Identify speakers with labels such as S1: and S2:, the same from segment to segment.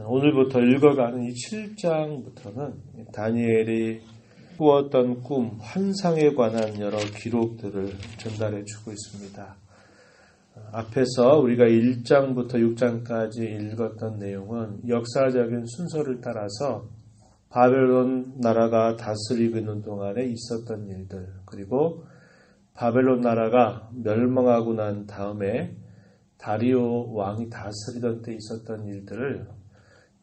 S1: 오늘부터 읽어가는 이 7장부터는 다니엘이 꾸었던 꿈, 환상에 관한 여러 기록들을 전달해 주고 있습니다. 앞에서 우리가 1장부터 6장까지 읽었던 내용은 역사적인 순서를 따라서 바벨론 나라가 다스리고 있는 동안에 있었던 일들, 그리고 바벨론 나라가 멸망하고 난 다음에 다리오 왕이 다스리던 때 있었던 일들을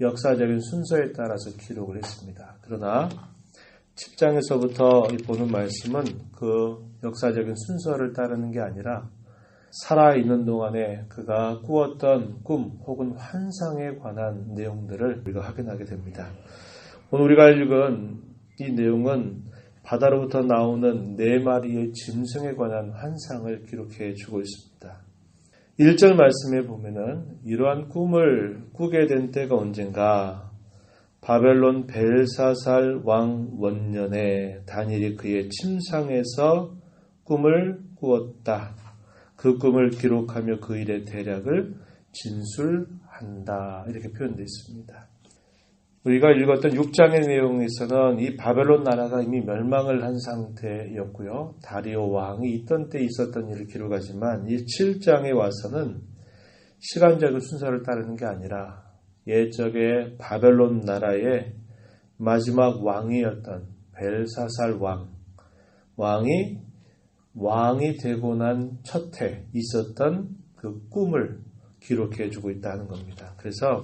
S1: 역사적인 순서에 따라서 기록을 했습니다. 그러나 10장에서부터 보는 말씀은 그 역사적인 순서를 따르는 게 아니라 살아있는 동안에 그가 꾸었던 꿈 혹은 환상에 관한 내용들을 우리가 확인하게 됩니다. 오늘 우리가 읽은 이 내용은 바다로부터 나오는 4마리의 짐승에 관한 환상을 기록해 주고 있습니다. 1절 말씀에 보면은 이러한 꿈을 꾸게 된 때가 언젠가 바벨론 벨사살 왕 원년에 다니엘이 그의 침상에서 꿈을 꾸었다. 그 꿈을 기록하며 그 일의 대략을 진술한다. 이렇게 표현되어 있습니다. 우리가 읽었던 6장의 내용에서는 이 바벨론 나라가 이미 멸망을 한 상태였고요. 다리오 왕이 있던 때 있었던 일을 기록하지만 이 7장에 와서는 시간적인 순서를 따르는 게 아니라 옛적의 바벨론 나라의 마지막 왕이었던 벨사살 왕이 되고 난 첫 해 있었던 그 꿈을 기록해 주고 있다는 겁니다. 그래서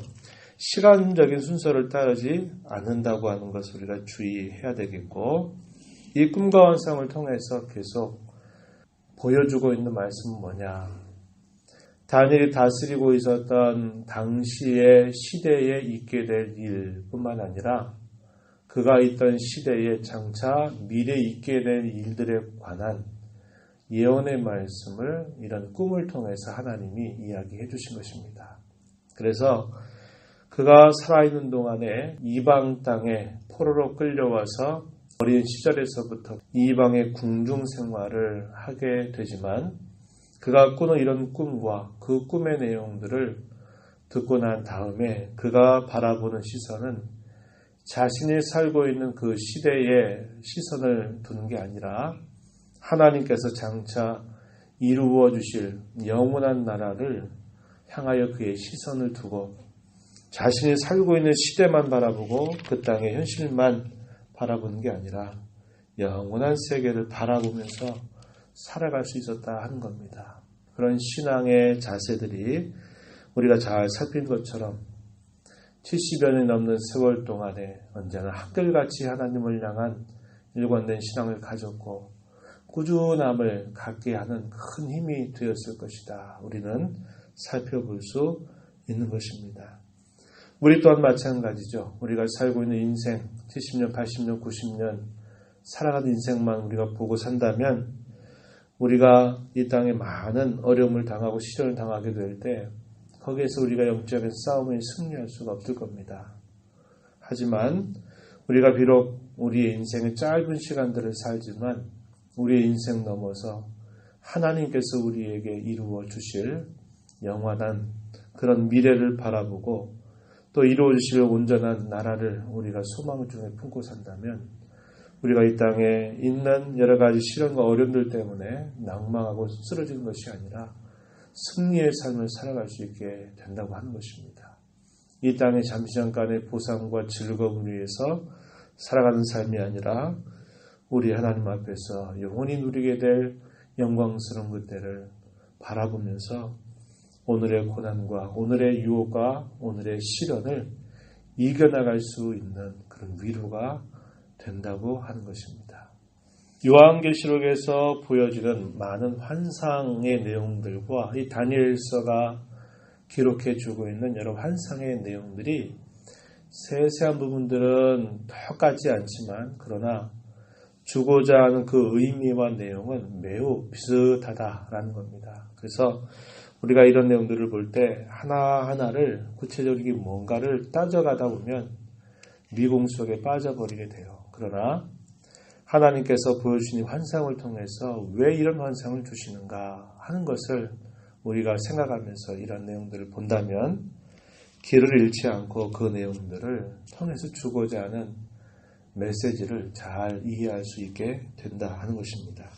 S1: 시간적인 순서를 따르지 않는다고 하는 것을 우리가 주의해야 되겠고, 이 꿈과 환상을 통해서 계속 보여주고 있는 말씀은 뭐냐? 다니엘이 다스리고 있었던 당시의 시대에 있게 될 일뿐만 아니라 그가 있던 시대에 장차 미래에 있게 될 일들에 관한 예언의 말씀을 이런 꿈을 통해서 하나님이 이야기해 주신 것입니다. 그래서 그가 살아있는 동안에 이방 땅에 포로로 끌려와서 어린 시절에서부터 이방의 궁중 생활을 하게 되지만 그가 꾸는 이런 꿈과 그 꿈의 내용들을 듣고 난 다음에 그가 바라보는 시선은 자신이 살고 있는 그 시대에 시선을 두는 게 아니라 하나님께서 장차 이루어 주실 영원한 나라를 향하여 그의 시선을 두고 자신이 살고 있는 시대만 바라보고 그 땅의 현실만 바라보는 게 아니라 영원한 세계를 바라보면서 살아갈 수 있었다 하는 겁니다. 그런 신앙의 자세들이 우리가 잘 살핀 것처럼 70여 년이 넘는 세월 동안에 언제나 한결같이 하나님을 향한 일관된 신앙을 가졌고 꾸준함을 갖게 하는 큰 힘이 되었을 것이다. 우리는 살펴볼 수 있는 것입니다. 우리 또한 마찬가지죠. 우리가 살고 있는 인생 70년, 80년, 90년 살아가는 인생만 우리가 보고 산다면 우리가 이 땅에 많은 어려움을 당하고 시련을 당하게 될 때 거기에서 우리가 영적인 싸움에 승리할 수가 없을 겁니다. 하지만 우리가 비록 우리의 인생의 짧은 시간들을 살지만 우리의 인생 넘어서 하나님께서 우리에게 이루어 주실 영원한 그런 미래를 바라보고 또 이루어 주실 온전한 나라를 우리가 소망 중에 품고 산다면 우리가 이 땅에 있는 여러 가지 시련과 어려움들 때문에 낭망하고 쓰러지는 것이 아니라 승리의 삶을 살아갈 수 있게 된다고 하는 것입니다. 이 땅의 잠시 잠깐의 보상과 즐거움을 위해서 살아가는 삶이 아니라 우리 하나님 앞에서 영원히 누리게 될 영광스러운 그때를 바라보면서 오늘의 고난과 오늘의 유혹과 오늘의 시련을 이겨나갈 수 있는 그런 위로가 된다고 하는 것입니다. 요한계시록에서 보여지는 많은 환상의 내용들과 이 다니엘서가 기록해주고 있는 여러 환상의 내용들이 세세한 부분들은 똑같지 않지만 그러나 주고자 하는 그 의미와 내용은 매우 비슷하다라는 겁니다. 그래서 우리가 이런 내용들을 볼 때 하나하나를 구체적인 뭔가를 따져가다 보면 미궁 속에 빠져버리게 돼요. 그러나 하나님께서 보여주신 환상을 통해서 왜 이런 환상을 주시는가 하는 것을 우리가 생각하면서 이런 내용들을 본다면 길을 잃지 않고 그 내용들을 통해서 주고자 하는 메시지를 잘 이해할 수 있게 된다 하는 것입니다.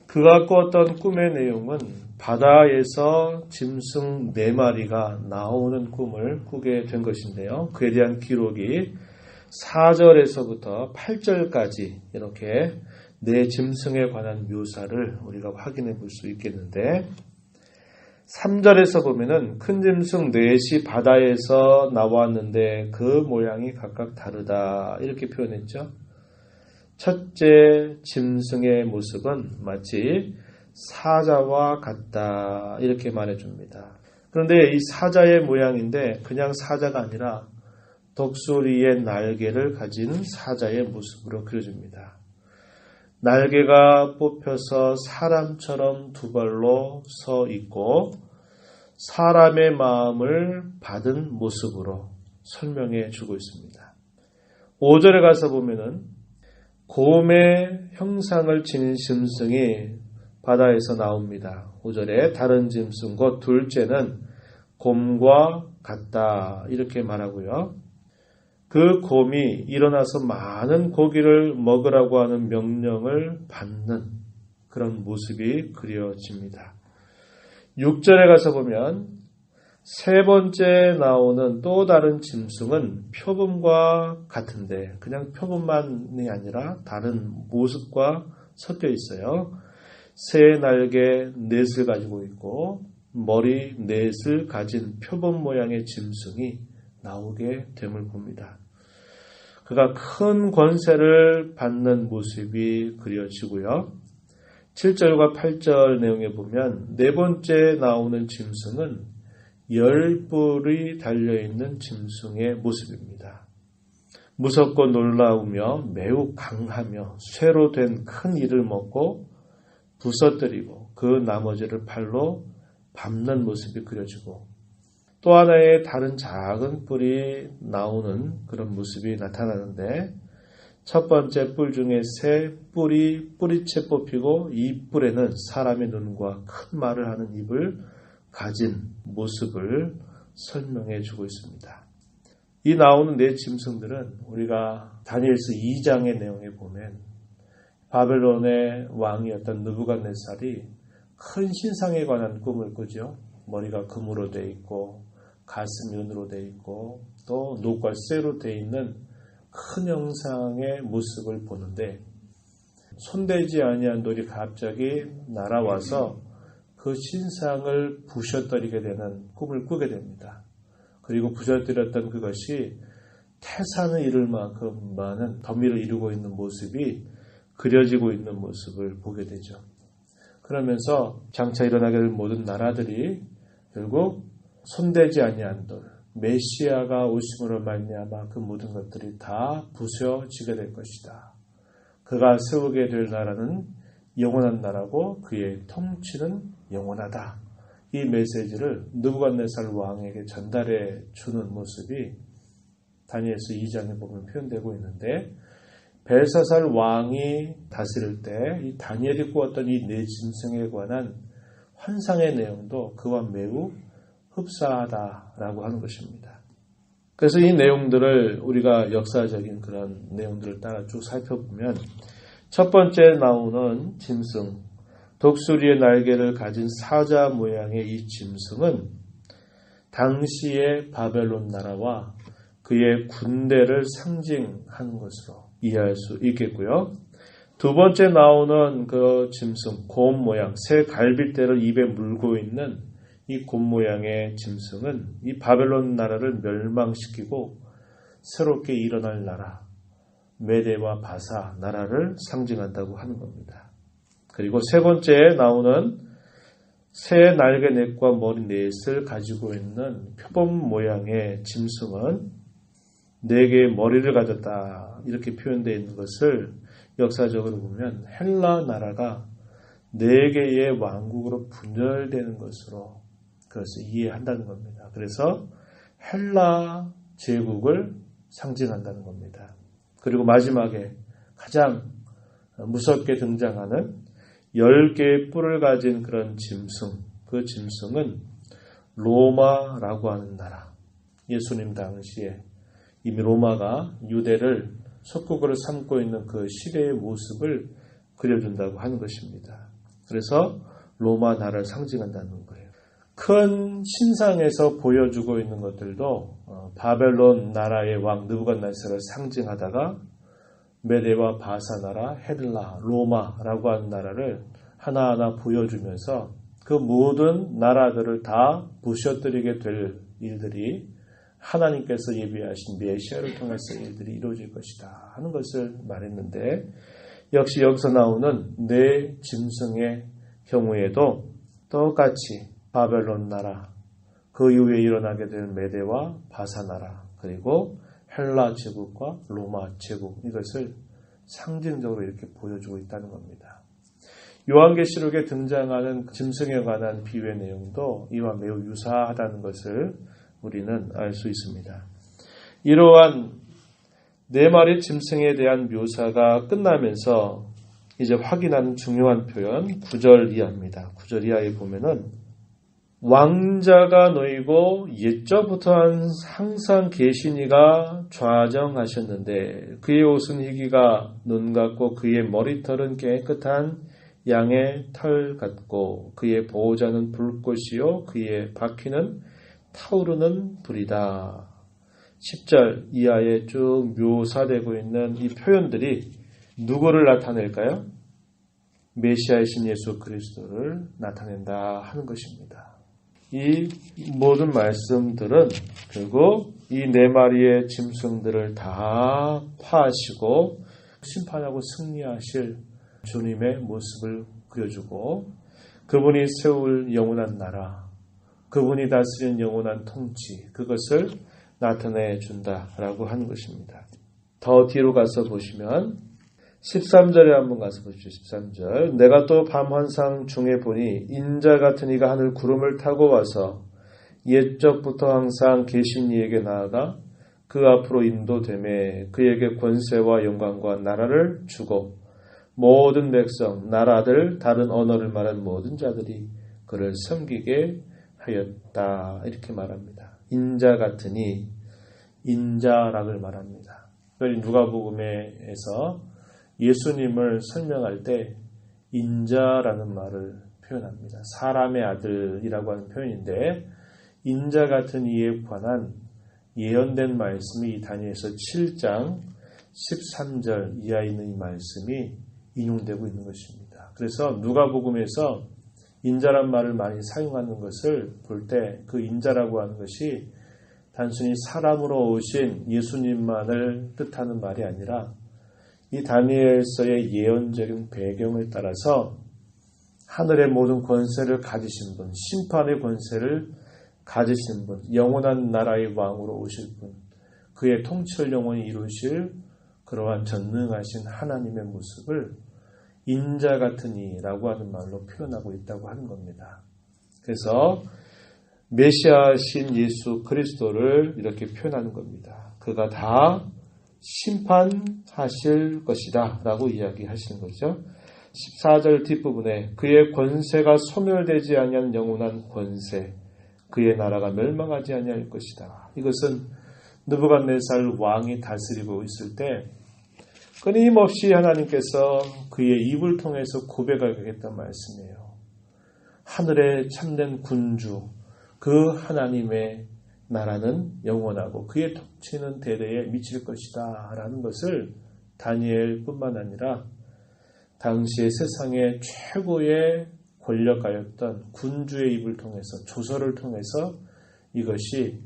S1: 그가 꾸었던 꿈의 내용은 바다에서 짐승 4마리가 나오는 꿈을 꾸게 된 것인데요. 그에 대한 기록이 4절에서부터 8절까지 이렇게 4짐승에 관한 묘사를 우리가 확인해 볼 수 있겠는데 3절에서 보면은 큰 짐승 4이 바다에서 나왔는데 그 모양이 각각 다르다 이렇게 표현했죠. 첫째 짐승의 모습은 마치 사자와 같다 이렇게 말해줍니다. 그런데 이 사자의 모양인데 그냥 사자가 아니라 독수리의 날개를 가진 사자의 모습으로 그려줍니다. 날개가 뽑혀서 사람처럼 2발로 서 있고 사람의 마음을 받은 모습으로 설명해 주고 있습니다. 5절에 가서 보면은 곰의 형상을 지닌 짐승이 바다에서 나옵니다. 5절에 다른 짐승 곧 둘째는 곰과 같다 이렇게 말하고요. 그 곰이 일어나서 많은 고기를 먹으라고 하는 명령을 받는 그런 모습이 그려집니다. 6절에 가서 보면 세 번째 나오는 또 다른 짐승은 표범과 같은데 그냥 표범만이 아니라 다른 모습과 섞여 있어요. 새 날개 4을 가지고 있고 머리 4을 가진 표범 모양의 짐승이 나오게 됨을 봅니다. 그가 큰 권세를 받는 모습이 그려지고요. 7절과 8절 내용에 보면 4번째 나오는 짐승은 10뿔이 달려있는 짐승의 모습입니다. 무섭고 놀라우며 매우 강하며 쇠로 된 큰 이를 먹고 부서뜨리고 그 나머지를 팔로 밟는 모습이 그려지고 또 하나의 다른 작은 뿔이 나오는 그런 모습이 나타나는데 첫 번째 뿔 중에 새 뿔이 뿌리채 뽑히고 이 뿔에는 사람의 눈과 큰 말을 하는 입을 가진 모습을 설명해 주고 있습니다. 이 나오는 4 짐승들은 우리가 다니엘서 2장의 내용에 보면 바벨론의 왕이었던 느부갓네살이 큰 신상에 관한 꿈을 꾸죠. 머리가 금으로 되어 있고 가슴이 은으로 되어 있고 또 녹과 쇠로 되어 있는 큰 형상의 모습을 보는데 손대지 아니한 돌이 갑자기 날아와서 그 신상을 부셔뜨리게 되는 꿈을 꾸게 됩니다. 그리고 부셔뜨렸던 그것이 태산을 이룰 만큼 많은 더미를 이루고 있는 모습이 그려지고 있는 모습을 보게 되죠. 그러면서 장차 일어나게 될 모든 나라들이 결국 손대지 아니한 돌, 메시아가 오심으로 말미암아 그 모든 것들이 다 부서지게 될 것이다. 그가 세우게 될 나라는 영원한 나라고 그의 통치는 영원하다. 이 메시지를 느부갓네살 왕에게 전달해 주는 모습이 다니엘서 2장에 보면 표현되고 있는데 벨사살 왕이 다스릴 때 이 다니엘이 꾸었던 이 4 짐승에 관한 환상의 내용도 그와 매우 흡사하다라고 하는 것입니다. 그래서 이 내용들을 우리가 역사적인 그런 내용들을 따라 쭉 살펴보면 첫 번째 나오는 짐승, 독수리의 날개를 가진 사자 모양의 이 짐승은 당시의 바벨론 나라와 그의 군대를 상징하는 것으로 이해할 수 있겠고요. 두 번째 나오는 그 짐승, 곰 모양, 새 갈빗대를 입에 물고 있는 이 곰 모양의 짐승은 이 바벨론 나라를 멸망시키고 새롭게 일어날 나라, 메데와 바사 나라를 상징한다고 하는 겁니다. 그리고 세 번째에 나오는 새 날개넷과 머리 4을 가지고 있는 표범 모양의 짐승은 4개의 머리를 가졌다 이렇게 표현되어 있는 것을 역사적으로 보면 헬라 나라가 4개의 왕국으로 분열되는 것으로 그것을 이해한다는 겁니다. 그래서 헬라 제국을 상징한다는 겁니다. 그리고 마지막에 가장 무섭게 등장하는 10개의 뿔을 가진 그런 짐승, 그 짐승은 로마라고 하는 나라, 예수님 당시에 이미 로마가 유대를 속국으로 삼고 있는 그 시대의 모습을 그려준다고 하는 것입니다. 그래서 로마 나라를 상징한다는 거예요. 큰 신상에서 보여주고 있는 것들도 바벨론 나라의 왕 느부갓네살을 상징하다가 메데와 바사 나라, 헬라, 로마라고 하는 나라를 하나하나 보여주면서 그 모든 나라들을 다 부셔뜨리게 될 일들이 하나님께서 예비하신 메시아를 통해서 일들이 이루어질 것이다 하는 것을 말했는데, 역시 여기서 나오는 네 짐승의 경우에도 똑같이 바벨론 나라, 그 이후에 일어나게 될 메데와 바사 나라, 그리고 헬라 제국과 로마 제국, 이것을 상징적으로 이렇게 보여주고 있다는 겁니다. 요한계시록에 등장하는 짐승에 관한 비유의 내용도 이와 매우 유사하다는 것을 우리는 알 수 있습니다. 이러한 네 마리 짐승에 대한 묘사가 끝나면서 이제 확인하는 중요한 표현 9절 이하입니다. 9절 이하에 보면은 왕자가 놓이고 옛적부터 항상 계신 이가 좌정하셨는데 그의 옷은 희기가 눈 같고 그의 머리털은 깨끗한 양의 털 같고 그의 보호자는 불꽃이요 그의 바퀴는 타오르는 불이다. 10절 이하에 쭉 묘사되고 있는 이 표현들이 누구를 나타낼까요? 메시아이신 예수 그리스도를 나타낸다 하는 것입니다. 이 모든 말씀들은 결국 이 네 마리의 짐승들을 다 파하시고 심판하고 승리하실 주님의 모습을 그려주고 그분이 세울 영원한 나라, 그분이 다스리는 영원한 통치, 그것을 나타내 준다라고 하는 것입니다. 더 뒤로 가서 보시면 13절에 한번 가서 보십시오. 13절. 내가 또 밤 환상 중에 보니 인자 같은 이가 하늘 구름을 타고 와서 옛적부터 항상 계신 이에게 나아가 그 앞으로 인도되매 그에게 권세와 영광과 나라를 주고 모든 백성, 나라들, 다른 언어를 말하는 모든 자들이 그를 섬기게 하였다. 이렇게 말합니다. 인자 같으니 인자락을 말합니다. 누가복음에서 예수님을 설명할 때 인자라는 말을 표현합니다. 사람의 아들이라고 하는 표현인데 인자 같은 이에 관한 예언된 말씀이 이 다니엘서 7장 13절 이하에 있는 이 말씀이 인용되고 있는 것입니다. 그래서 누가복음에서 인자란 말을 많이 사용하는 것을 볼 때 그 인자라고 하는 것이 단순히 사람으로 오신 예수님만을 뜻하는 말이 아니라 이 다니엘서의 예언적인 배경을 따라서 하늘의 모든 권세를 가지신 분, 심판의 권세를 가지신 분, 영원한 나라의 왕으로 오실 분, 그의 통치를 영원히 이루실 그러한 전능하신 하나님의 모습을 인자 같은 이라고 하는 말로 표현하고 있다고 하는 겁니다. 그래서 메시아신 예수 그리스도를 이렇게 표현하는 겁니다. 그가 다 심판하실 것이다 라고 이야기하시는 거죠. 14절 뒷부분에 그의 권세가 소멸되지 아니한 영원한 권세, 그의 나라가 멸망하지 아니할 것이다. 이것은 느부갓네살 왕이 다스리고 있을 때 끊임없이 하나님께서 그의 입을 통해서 고백하겠다는 말씀이에요. 하늘의 참된 군주, 그 하나님의 나라는 영원하고 그의 통치는 대대에 미칠 것이다 라는 것을 다니엘뿐만 아니라 당시의 세상의 최고의 권력가였던 군주의 입을 통해서 조서를 통해서 이것이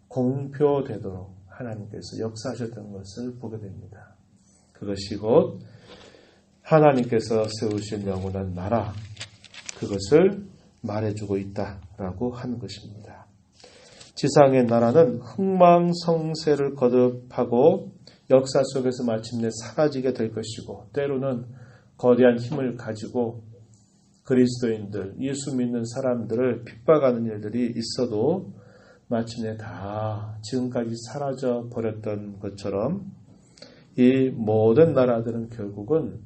S1: 공표되도록 하나님께서 역사하셨던 것을 보게 됩니다. 그것이 곧 하나님께서 세우신 영원한 나라, 그것을 말해주고 있다라고 하는 것입니다. 지상의 나라는 흥망성쇠를 거듭하고 역사 속에서 마침내 사라지게 될 것이고 때로는 거대한 힘을 가지고 그리스도인들, 예수 믿는 사람들을 핍박하는 일들이 있어도 마침내 다 지금까지 사라져 버렸던 것처럼 이 모든 나라들은 결국은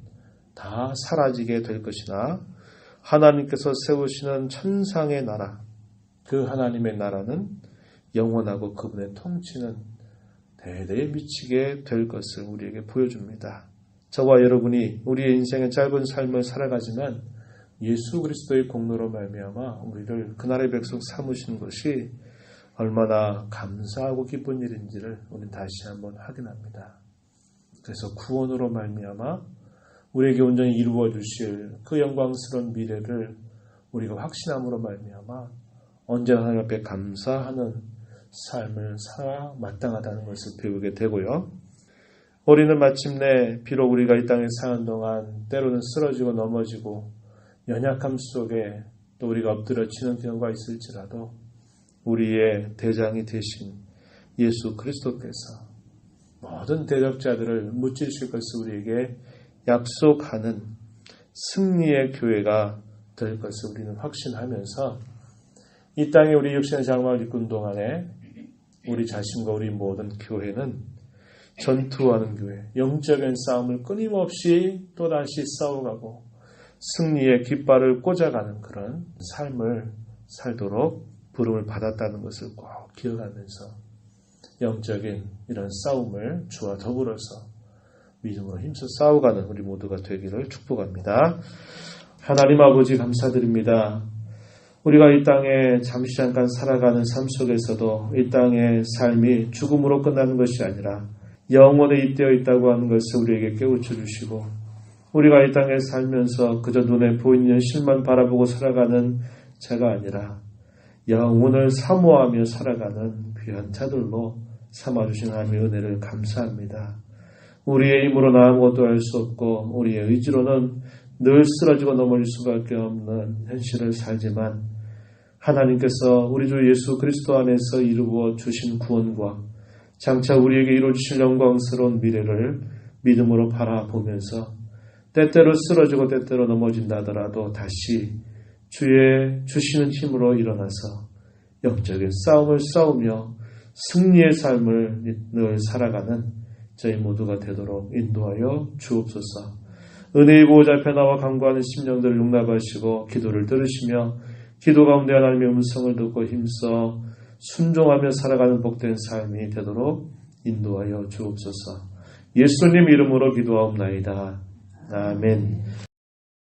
S1: 다 사라지게 될 것이나 하나님께서 세우시는 천상의 나라, 그 하나님의 나라는 영원하고 그분의 통치는 대대에 미치게 될 것을 우리에게 보여줍니다. 저와 여러분이 우리의 인생의 짧은 삶을 살아가지만 예수 그리스도의 공로로 말미암아 우리를 그날의 백성 삼으신 것이 얼마나 감사하고 기쁜 일인지를 우리는 다시 한번 확인합니다. 그래서 구원으로 말미암아 우리에게 온전히 이루어 주실 그 영광스러운 미래를 우리가 확신함으로 말미암아 언제나 하나님 앞에 감사하는 삶을 살아 마땅하다는 것을 배우게 되고요. 우리는 마침내 비록 우리가 이 땅에 사는 동안 때로는 쓰러지고 넘어지고 연약함 속에 또 우리가 엎드려치는 경우가 있을지라도 우리의 대장이 되신 예수 그리스도께서 모든 대적자들을 무찌르실 것을 우리에게 약속하는 승리의 교회가 될 것을 우리는 확신하면서 이 땅에 우리 육신의 장막을 입은 동안에 우리 자신과 우리 모든 교회는 전투하는 교회, 영적인 싸움을 끊임없이 또다시 싸워가고 승리의 깃발을 꽂아가는 그런 삶을 살도록 부름을 받았다는 것을 꼭 기억하면서 영적인 이런 싸움을 주와 더불어서 믿음으로 힘써 싸워가는 우리 모두가 되기를 축복합니다. 하나님 아버지 감사드립니다. 우리가 이 땅에 잠시 잠깐 살아가는 삶 속에서도 이 땅의 삶이 죽음으로 끝나는 것이 아니라 영원에 잇대어 있다고 하는 것을 우리에게 깨우쳐 주시고 우리가 이 땅에 살면서 그저 눈에 보이는 현실만 바라보고 살아가는 자가 아니라 영혼을 사모하며 살아가는 귀한 자들로 삼아주신 하나님의 은혜를 감사합니다. 우리의 힘으로는 아무것도 할 수 없고 우리의 의지로는 늘 쓰러지고 넘어질 수밖에 없는 현실을 살지만 하나님께서 우리 주 예수 그리스도 안에서 이루어 주신 구원과 장차 우리에게 이루어 주실 영광스러운 미래를 믿음으로 바라보면서 때때로 쓰러지고 때때로 넘어진다 하더라도 다시 주의 주시는 힘으로 일어나서 영적인 싸움을 싸우며 승리의 삶을 늘 살아가는 저희 모두가 되도록 인도하여 주옵소서. 은혜의 보호자 앞에 나와 간구하는 심령들을 용납하시고 기도를 들으시며 기도 가운데 하나님의 음성을 듣고 힘써 순종하며 살아가는 복된 삶이 되도록 인도하여 주옵소서. 예수님 이름으로 기도하옵나이다. 아멘.